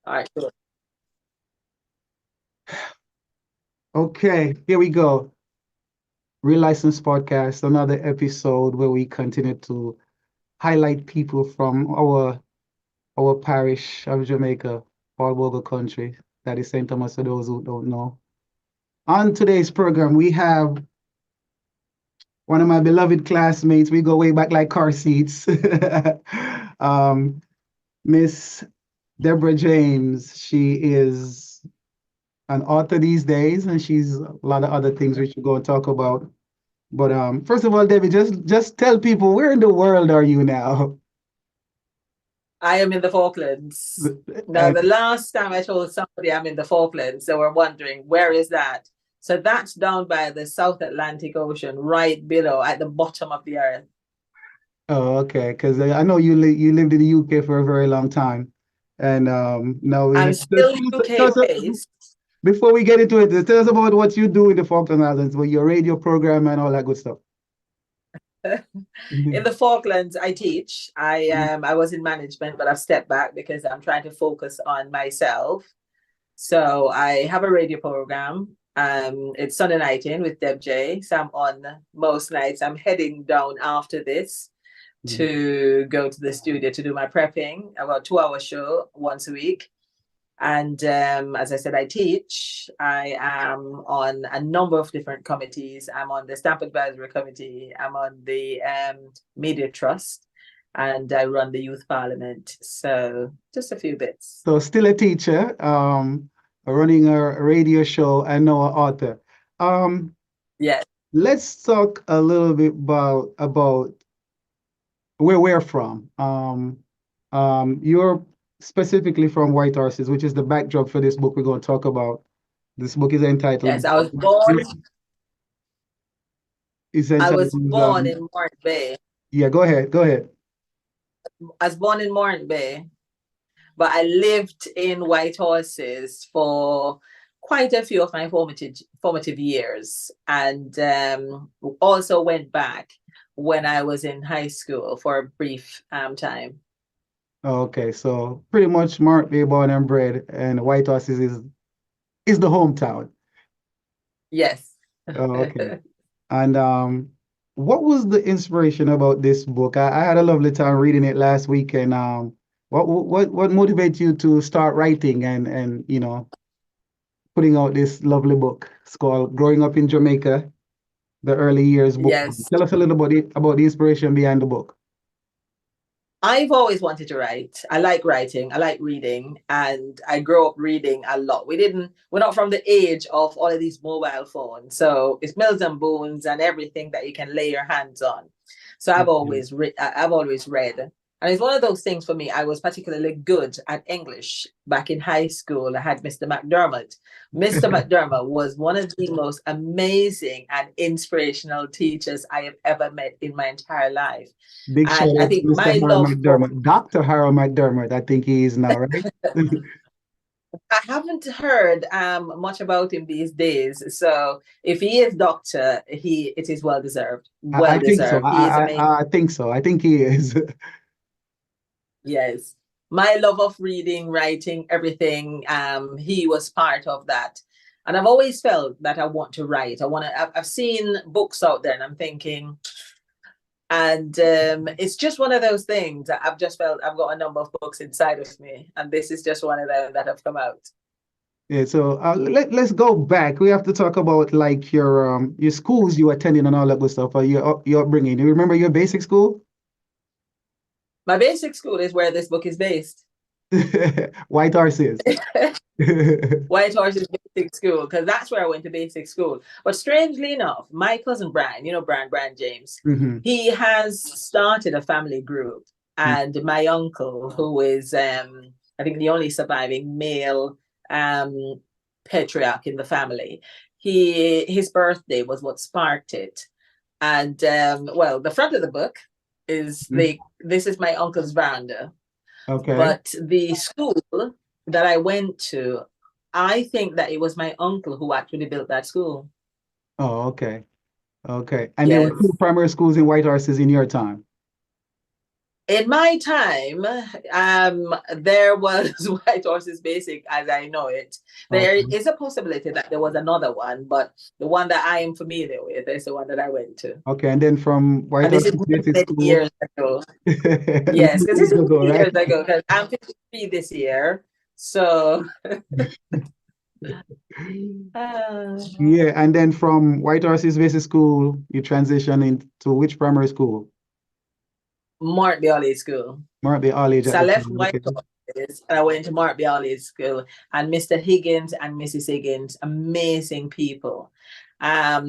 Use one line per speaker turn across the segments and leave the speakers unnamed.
All right, cool.
Okay, here we go. Real License Podcast, another episode where we continue to highlight people from our parish of Jamaica, all over the country. That is St. Thomas for those who don't know. On today's program, we have one of my beloved classmates. We go way back like car seats. um, Miss Deborah James. She is an author these days, and she's a lot of other things we should go and talk about. But first of all, Debbie, just tell people where in the world are you now?
I am in the Falklands. Now,
And
the last time I told somebody I'm in the Falklands, they were wondering, where is that? So that's down by the South Atlantic Ocean, right below at the bottom of the earth.
oh, okay, because I know you lived in the UK for a very long time, and now we
I'm
have,
still UK based.
before we get into it, tell us about what you do in the Falkland Islands, with your radio program and all that good stuff.
In the Falklands, I teach. I was in management, but I've stepped back because I'm trying to focus on myself. So I have a radio program. It's Sunday nighting with Deb J. So I'm on most nights. I'm heading down after this to go to the studio to do my prepping. I've got a 2 hour show once a week. And as I said, I teach. I am on a number of different committees. I'm on the Stamp Advisory Committee. I'm on the Media Trust, and I run the Youth Parliament. So just a few bits.
So still a teacher, running a radio show and now an author. Um,
Yes.
let's talk a little bit about where we're from. You're specifically from White Horses, which is the backdrop for this book we're going to talk about. This book is
Yes,
entitled.
I was born.
Is
I was
entitled.
born in Morant Bay.
Yeah, go ahead. Go ahead.
I was born in Morant Bay, but I lived in White Horses for quite a few of my formative years, and also went back when I was in high school for a brief time.
Okay, so pretty much Mark Bay born and bred, and White Horses is the hometown.
Yes.
Oh, okay. And what was the inspiration about this book? I had a lovely time reading it last week, and what motivated you to start writing and putting out this lovely book? It's called Growing Up in Jamaica, the Early Years Book.
Yes.
Tell us a little about the inspiration behind the book.
I've always wanted to write. I like writing. I like reading, and I grew up reading a lot. We're not from the age of all of these mobile phones, so it's Mills and Boons and everything that you can lay your hands on. So
Mhm.
I've always read, and it's one of those things for me. I was particularly good at English back in high school. I had Mr. McDermott. Mr. McDermott was one of the most amazing and inspirational teachers I have ever met in my entire life.
Big shout
And I
out to
think
Mr.
my
Harold
love for,
McDermott, Dr. Harold McDermott, I think he is now, right?
I haven't heard much about him these days. So if he is doctor, it is well deserved.
I
Well
think so.
deserved. He is amazing.
I think so. I think he is.
Yes. My love of reading, writing, everything, he was part of that. And I've always felt that I want to write. I've seen books out there and I'm thinking, and it's just one of those things that I've just felt I've got a number of books inside of me. And this is just one of them that have come out.
Yeah, so let's go back. We have to talk about like your schools you attended and all that good stuff, or your upbringing. You remember your basic school?
My basic school is where this book is based.
White Horses.
White Horses Basic School, because that's where I went to basic school. But strangely enough, my cousin Brian, Brian James,
Hmm.
he has started a family group. And my uncle, who is, I think, the only surviving male um, patriarch in the family, his birthday was what sparked it. And well, the front of the book is this is my uncle's veranda,
Okay.
but the school that I went to, I think that it was my uncle who actually built that school.
Oh, okay. Okay. And there were
Yes.
two primary schools in White Horses in your time.
In my time, there was White Horses Basic as I know it. There
Okay.
is a possibility that there was another one, but the one that I am familiar with is the one that I went to.
Okay, and then from White
And this is
House Basic
many
School,
years ago.
many
Yes, because this
years
is
ago,
many
right?
years ago, because I'm 53 this year. So, uh,
Yeah, and then from White Horses Basic School, you transition into which primary school?
Mark Bialy School.
Mark All age
So
at
I
the
left
time.
White
Okay.
Horses and I went to Mark Bialy School, and Mr. Higgins and Mrs. Higgins, amazing people. I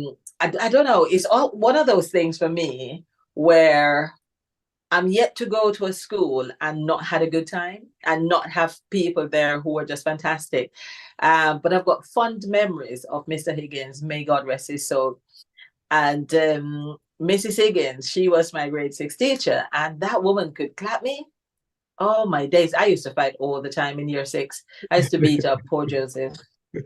don't know, it's all one of those things for me where I'm yet to go to a school and not had a good time and not have people there who are just fantastic. But I've got fond memories of Mr. Higgins, may God rest his soul. And Mrs. Higgins, she was my grade 6 teacher, and that woman could clap me. Oh my days. I used to fight all the time in year 6. I used to beat up poor Joseph.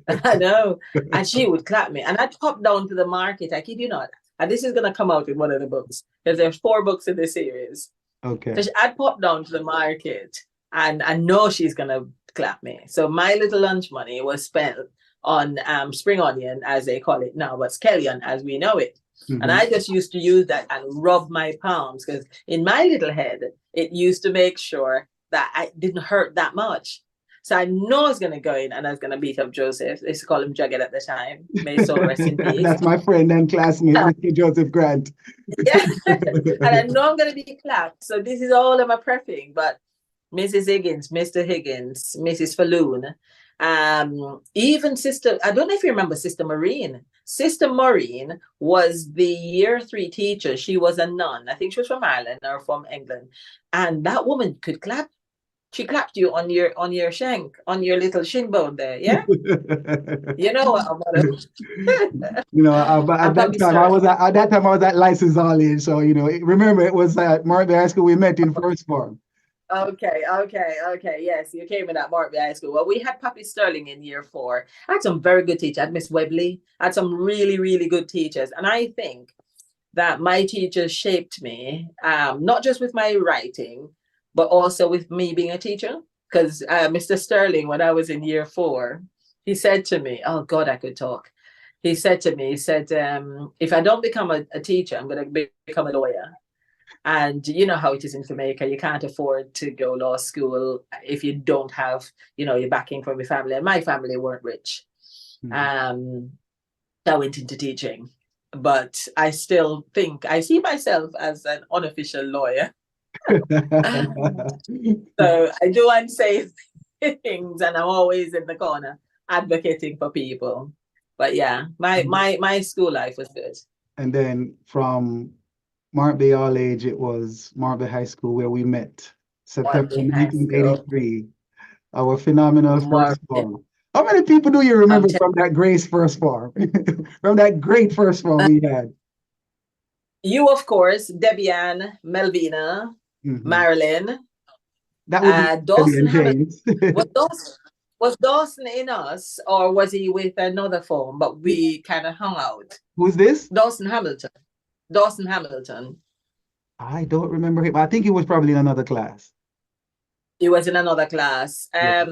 I know. And she would clap me. And I'd pop down to the market. I kid you not. And this is going to come out in one of the books because there's 4 books in this series.
Okay.
So I'd pop down to the market and I know she's going to clap me. So my little lunch money was spent on spring onion, as they call it now, but scallion as we know it. And I just used to use that and rub my palms because in my little head, it used to make sure that I didn't hurt that much. So I know I was going to go in and I was going to beat up Joseph. They used to call him Jughead at the time. May his soul rest in peace.
That's my friend and classmate, Mr. Joseph Grant.
Yeah. And I know I'm going to be clapped. So this is all I'm prepping. But Mrs. Higgins, Mr. Higgins, Mrs. Falloon, even Sister, I don't know if you remember Sister Maureen. Sister Maureen was the year 3 teacher. She was a nun. I think she was from Ireland or from England. And that woman could clap. She clapped you on your shank, on your little shin bone there. Yeah. You know what?
You know, but at
I'm
that
Papi
time I
Sterling.
was at licensed all age. So, you know, remember it was at Mark High School we met in first form.
Okay. Yes, you came in at Markby High School. Well, we had Papi Sterling in year 4. I had some very good teachers. I had Miss Webley. I had some really, really good teachers. And I think that my teachers shaped me, not just with my writing, but also with me being a teacher. Because Mr. Sterling, when I was in year 4, he said to me, oh God, I could talk. He said to me, if I don't become a teacher, I'm going to become a lawyer. And you know how it is in Jamaica. You can't afford to go law school if you don't have, your backing from your family. And my family weren't rich. I went into teaching. But I still think I see myself as an unofficial lawyer. So I do and say things, and I'm always in the corner advocating for people. But yeah, my school life was good.
And then from Markby All Age, it was Markby High School where we met, September
Markby High School.
1983, our phenomenal first
Markby.
form. How many people do you
I'm
remember from that great first form? From that great first form we had?
You, of course, Debbie Ann, Melvina, Marilyn,
That would be Debbie
Dawson
and
Hamilton.
James.
Was Dawson in us, or was he with another form? But we kind of hung out.
Who's this?
Dawson Hamilton. Dawson Hamilton.
I don't remember him. I think he was probably in another class.
He was in another class.
Yeah.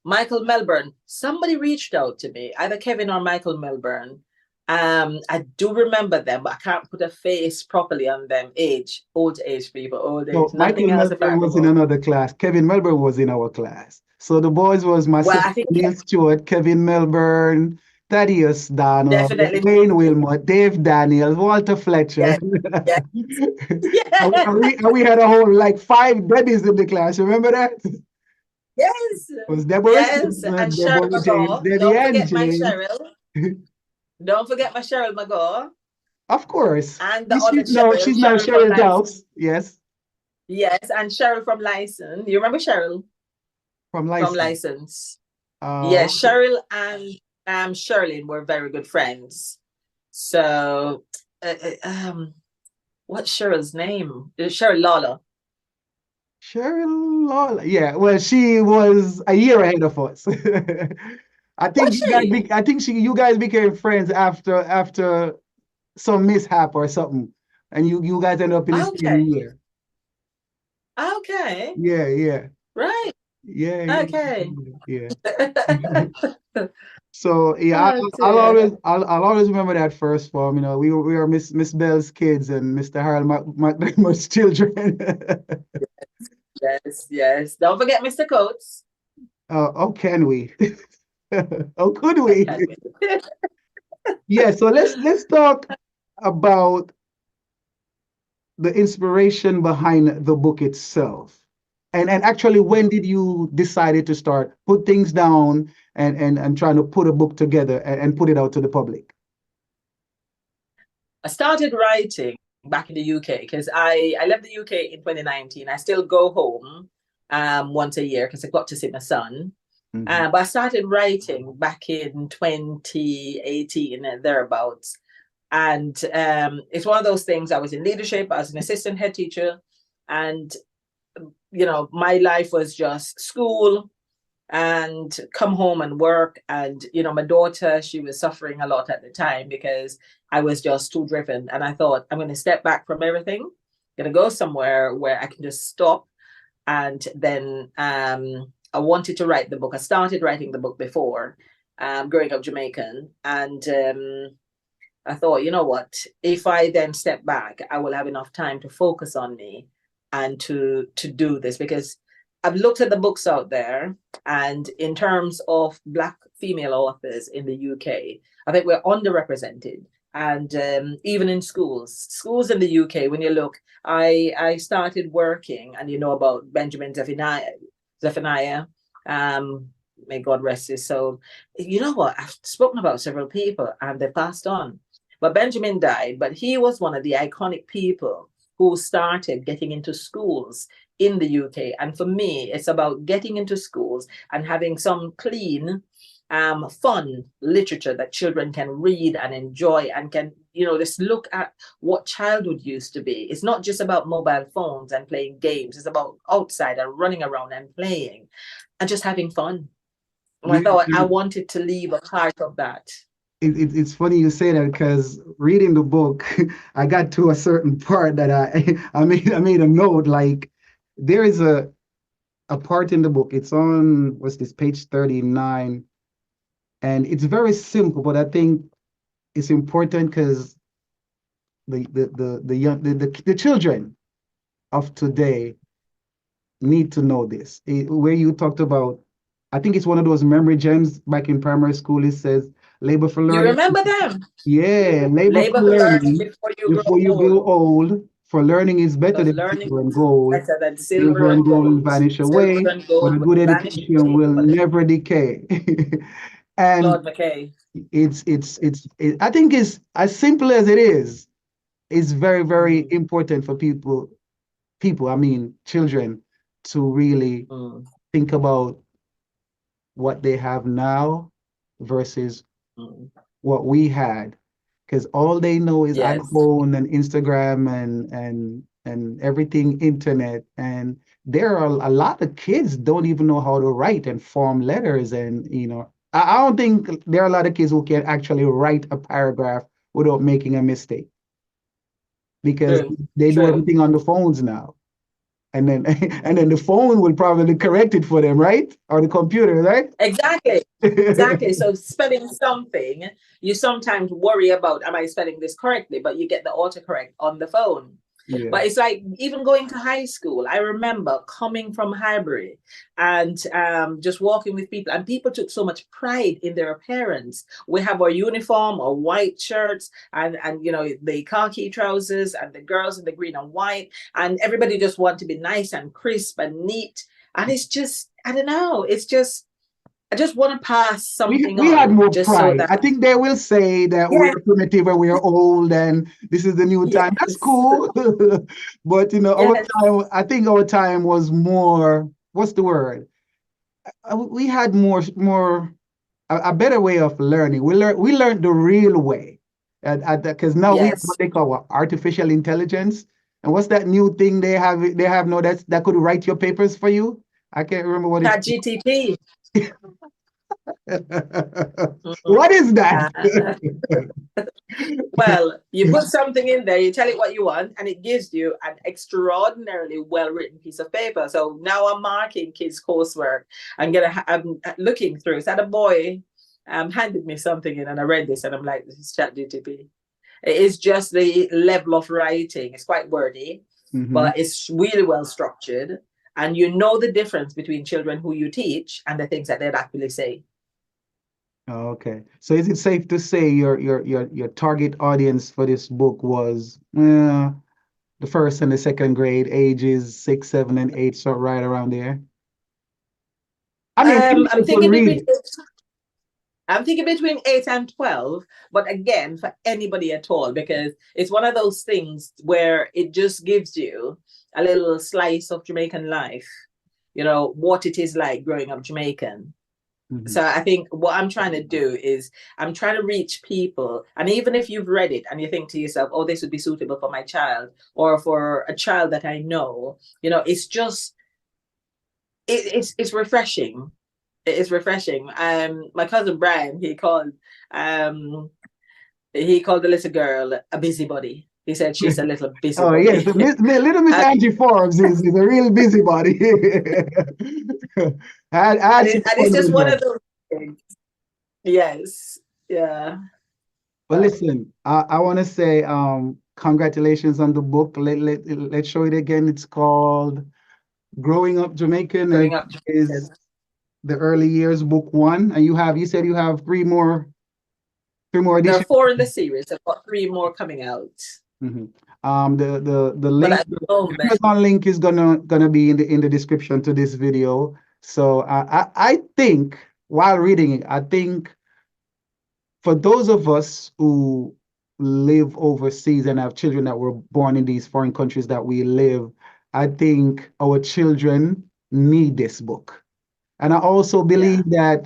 Michael Melbourne. Somebody reached out to me, either Kevin or Michael Melbourne. I do remember them, but I can't put a face properly on them. Old age people, old age.
So Michael
Nothing else
Melbourne was in another class. Kevin Melbourne was in our class. So the boys was myself,
I think
Neil Stewart, Kevin Melbourne, Thaddeus Donald,
definitely.
Wayne Wilmot, Dave Daniels, Walter Fletcher.
Yeah.
And we had a whole like 5 Debbys in the class. Remember that?
Yes.
It was Deborah,
Yes. And
Deborah
Cheryl
James,
McGaw.
Debbie
Don't
and
forget my
James.
Cheryl. Don't forget my Cheryl McGaw.
Of course.
And the other Cheryl.
She's now Cheryl Douse. Yes.
Yes, and Cheryl from License. You remember Cheryl?
From
License.
Yes,
Cheryl and Sherlyn were very good friends. So, what's Cheryl's name? Cheryl Lawler.
Cheryl Lawler. Yeah, well, she was a year ahead of us. I think you guys became friends after some mishap or something, and you guys ended up in the same year.
Okay.
Yeah, yeah,
Right.
yeah, yeah,
Okay.
yeah. Yeah. So yeah,
Oh dear.
I'll always remember that first form. You know, we were Miss Bell's kids and Mr. Harold McDermott's children.
Yes, yes. Don't forget Mr. Coates.
Oh, can we? Oh, could
I
we?
can be.
Yeah, so let's talk about the inspiration behind the book itself. And actually, when did you decided to start put things down and trying to put a book together and put it out to the public?
I started writing back in the UK because I left the UK in 2019. I still go home once a year because I got to see my son.
Mhm.
But I started writing back in 2018 and thereabouts. And it's one of those things. I was in leadership, I was an assistant head teacher, and my life was just school and come home and work. And my daughter, she was suffering a lot at the time because I was just too driven. And I thought, I'm going to step back from everything, going to go somewhere where I can just stop. And then I wanted to write the book. I started writing the book before growing up Jamaican. And I thought, you know what, if I then step back, I will have enough time to focus on me and to do this, because I've looked at the books out there, and in terms of Black female authors in the UK, I think we're underrepresented. And even in schools in the UK, when you look, I started working, and you know about Benjamin Zephaniah, may God rest his soul. You know what? I've spoken about several people, and they passed on. But Benjamin died, but he was one of the iconic people who started getting into schools in the UK. And for me, it's about getting into schools and having some clean, fun literature that children can read and enjoy and can, just look at what childhood used to be. It's not just about mobile phones and playing games. It's about outside and running around and playing and just having fun. And I
Yeah,
thought I wanted to leave a part of that.
it's funny you say that because reading the book, I got to a certain part that I made a note like there is a part in the book. It's on what's this page 39, and it's very simple, but I think it's important because the young the children of today need to know this. Where you talked about, I think it's one of those memory gems back in primary school. It says labor for
You
learning.
remember them?
Yeah, labor for
Labor for learning
learning
before you grow
before you
old,
grow old. For learning is better
because
than
learning
silver and
is
gold.
better than silver
Silver and
and
gold will
gold.
vanish
Silver
away,
and
but
gold
a
will
good
vanish
education
away,
will
but
never decay. And
Lord McKay.
I think it's as simple as it is. It's very, very
Mm,
important for I mean, children to really
mm,
think about what they have now versus
mm.
what we had. Because all they know is
Yes.
iPhone and Instagram and everything internet. And there are a lot of kids don't even know how to write and form letters. And I don't think there are a lot of kids who can actually write a paragraph without making a mistake because
True.
they do
True.
everything on the phones now. And then and then the phone will probably correct it for them, right? Or the computer, right?
Exactly. Exactly. So spelling something, you sometimes worry about, am I spelling this correctly? But you get the autocorrect on the phone.
Yeah.
But it's like even going to high school. I remember coming from Highbury and just walking with people, and people took so much pride in their appearance. We have our uniform, our white shirts, and the khaki trousers, and the girls in the green and white, and everybody just want to be nice and crisp and neat. And it's just, I don't know, it's just I just want to pass
We
something
we had
on
more
just so
pride.
that,
I think they will say that we're
yeah,
primitive and we're old and this is the new time. That's
yes,
cool. But our
yes,
time, I think our time was more, what's the word? We had more a better way of learning. We learned the real way. Because now we have
yes.
what they call artificial intelligence. And what's that new thing they have now that could write your papers for you? I can't remember what it's
Chat GTP. Mhm.
What is that?
Well, you put something in there, you tell it what you want, and it gives you an extraordinarily well-written piece of paper. So now I'm marking kids' coursework. I'm looking through. So the boy handed me something in, and I read this, and I'm like, this is ChatGTP. It is just the level of writing. It's quite wordy,
Mhm.
but it's really well structured. And you know the difference between children who you teach and the things that they'd actually say.
Okay. So is it safe to say your target audience for this book was the first and the second grade, ages 6, 7, and 8, so right around there? I mean,
Um, I'm
anybody could
thinking
read
between
it.
I'm thinking between 8 and 12, but again, for anybody at all, because it's one of those things where it just gives you a little slice of Jamaican life, what it is like growing up Jamaican.
Mhm.
So I think what I'm trying to do is I'm trying to reach people. And even if you've read it and you think to yourself, oh, this would be suitable for my child or for a child that I know, it's just, it's refreshing. It is refreshing. My cousin Brian, he called the little girl a busybody. He said she's a little
Oh yes,
busybody.
Little Miss
and,
Angie Forbes is a real busybody. I had some
and it's
fun
just
with
one of
her.
those things. Yes. Yeah.
But listen, I want to say congratulations on the book. Let's show it again. It's called Growing Up Jamaican, and
Growing up
is
Jamaican.
the early years book one. And you said you have three more
There are
editions.
4 in the series. I've got 3 more coming out.
Mhm. The
But
link,
at the
the
moment,
Amazon link is gonna be in the description to this video. So I think while reading it, I think for those of us who live overseas and have children that were born in these foreign countries that we live, I think our children need this book. And I also
yeah.
believe that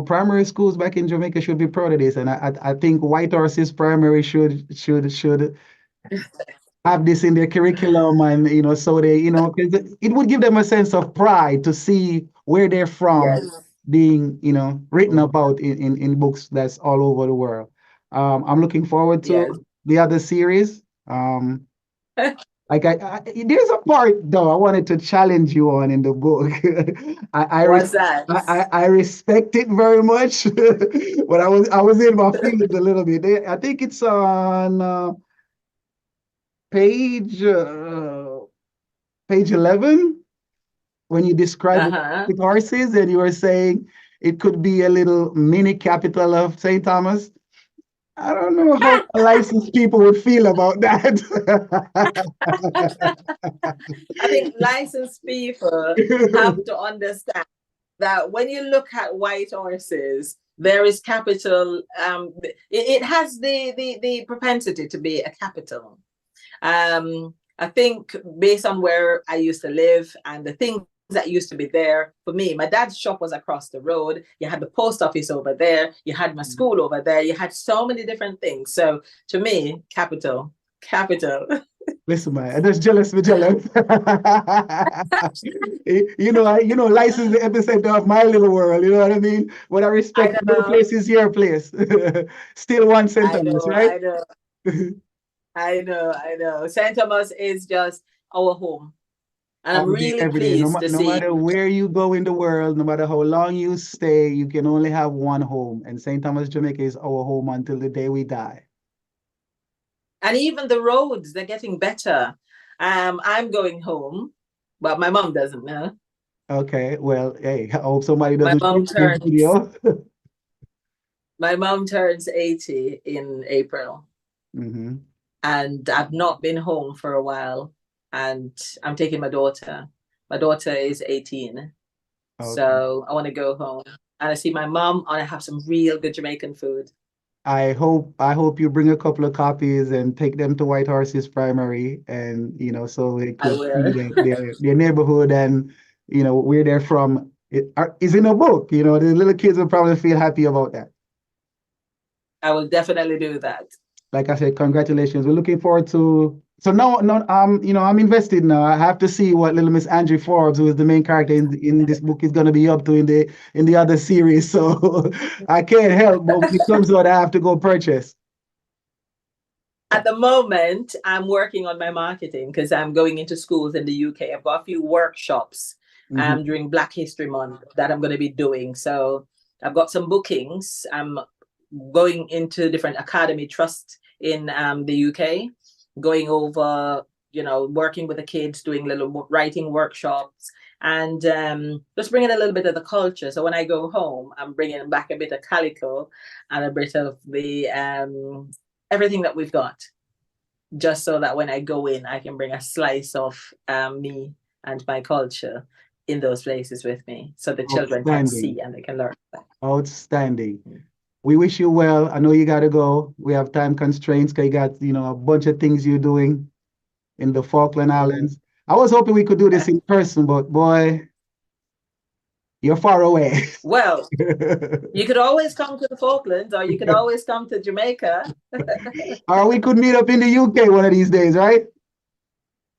primary schools back in Jamaica should be proud of this. And I think White Horses Primary should have this in their curriculum, and so they, 'cause it would give them a sense of pride to see where they're from
Yes.
being, written
Mm.
about in books that's all over the world. I'm looking forward to
Yes.
the other series. Like there's a part though I wanted to challenge you on in the book. I I, res-
What's that?
I respect it very much, but I was in my feelings a little bit. I think it's on page uh, page 11 when you describe
Uh-huh.
the horses, and you were saying it could be a little mini capital of St. Thomas. I don't know how licensed people would feel about that.
I think licensed people have to understand that when you look at white horses, there is capital. It has the propensity to be a capital. I think based on where I used to live and the things that used to be there for me, my dad's shop was across the road. You had the post office over there. You had my school over there. You had so many different things. So to me, capital, capital.
Listen, man, I'm just jealous, me jealous. License the epicenter of my little world. You know what I mean? But I
I
respect your
know,
place is your place. Still one
I
sentence,
know,
right?
I know, I know, I know. St. Thomas is just our home. And I'm
All day,
really
every day.
pleased to
No
see.
matter where you go in the world, no matter how long you stay, you can only have one home. And St. Thomas, Jamaica is our home until the day we die.
And even the roads, they're getting better. I'm going home, but my mom doesn't know.
Okay, well, hey, I hope somebody
My
doesn't shoot
mom
this
turns
video.
my mom turns 80 in April,
Hmm.
and I've not been home for a while. And I'm taking my daughter. My daughter is 18.
Okay.
So I want to go home. And I see my mom and I have some real good Jamaican food.
I hope you bring a couple of copies and take them to White Horses Primary, and so they
I
could see
will.
their neighborhood, and where they're from. Is in a book. The little kids will probably feel happy about that.
I will definitely do that.
Like I said, congratulations. We're looking forward to So no, no, I'm invested now. I have to see what little Miss Andrew Forbes, who is the main character in this book, is going to be up to in the other series. So I can't help, but when it comes to what I have to go purchase.
At the moment, I'm working on my marketing because I'm going into schools in the UK. I've got a few workshops during Black History Month that I'm going to be doing. So I've got some bookings. I'm going into different academy trusts in the UK, going over, working with the kids, doing little writing workshops, and just bringing a little bit of the culture. So when I go home, I'm bringing back a bit of calico and a bit of the everything that we've got, just so that when I go in, I can bring a slice of me and my culture in those places with me, so the children can see and they can learn.
Outstanding. We wish you well. I know you got to go. We have time constraints because you got, a bunch of things you're doing in the Falkland Islands. I was hoping we could do this in person, but boy, you're far away.
Well, you could always come to the Falklands, or you could always come to Jamaica.
Or we could meet up in the UK one of these days, right?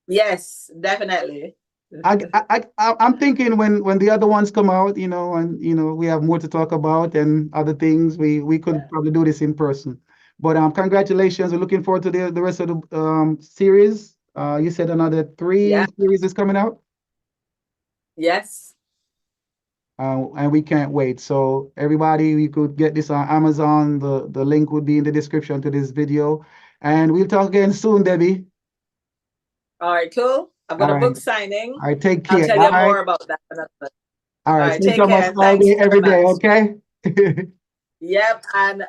Yes, definitely.
I'm thinking when the other ones come out, and we have more to talk about and other things, we could probably do this in person. But congratulations. We're looking forward to the rest of the series. You said another 3 series is coming out?
Yes.
And we can't wait. So everybody, you could get this on Amazon. The link would be in the description to this video. And we'll talk again soon, Debbie.
All right, cool. I've got a book signing.
All right, take care.
I'll tell you more about that.
All right, take care. All day, every day, okay?
Yep, and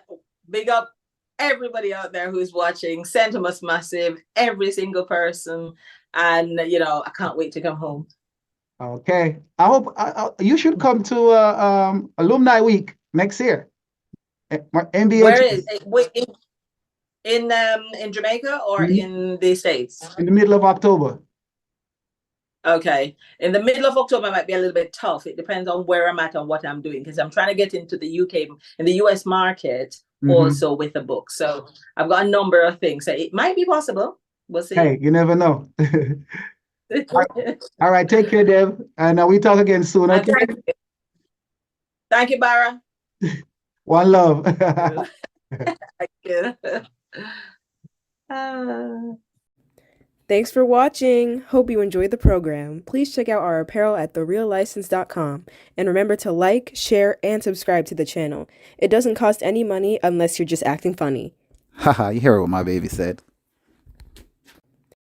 big up everybody out there who's watching. Sentimus massive, every single person. And, I can't wait to come home.
Okay. I hope you should come to Alumni Week next year. NBA.
Where is it? In Jamaica or in the States?
In the middle of October.
Okay. In the middle of October might be a little bit tough. It depends on where I'm at and what I'm doing, because I'm trying to get into the UK, in the US market, also with a book. So I've got a number of things. So it might be possible. We'll see.
Hey, you never know. All right, take care, Deb. And we talk again soon, okay?
Thank you, Barra.
One love.
Thank you.
Thanks for watching. Hope you enjoyed the program. Please check out our apparel at thereallicense.com. And remember to like, share, and subscribe to the channel. It doesn't cost any money unless you're just acting funny.
Haha, you hear what my baby said.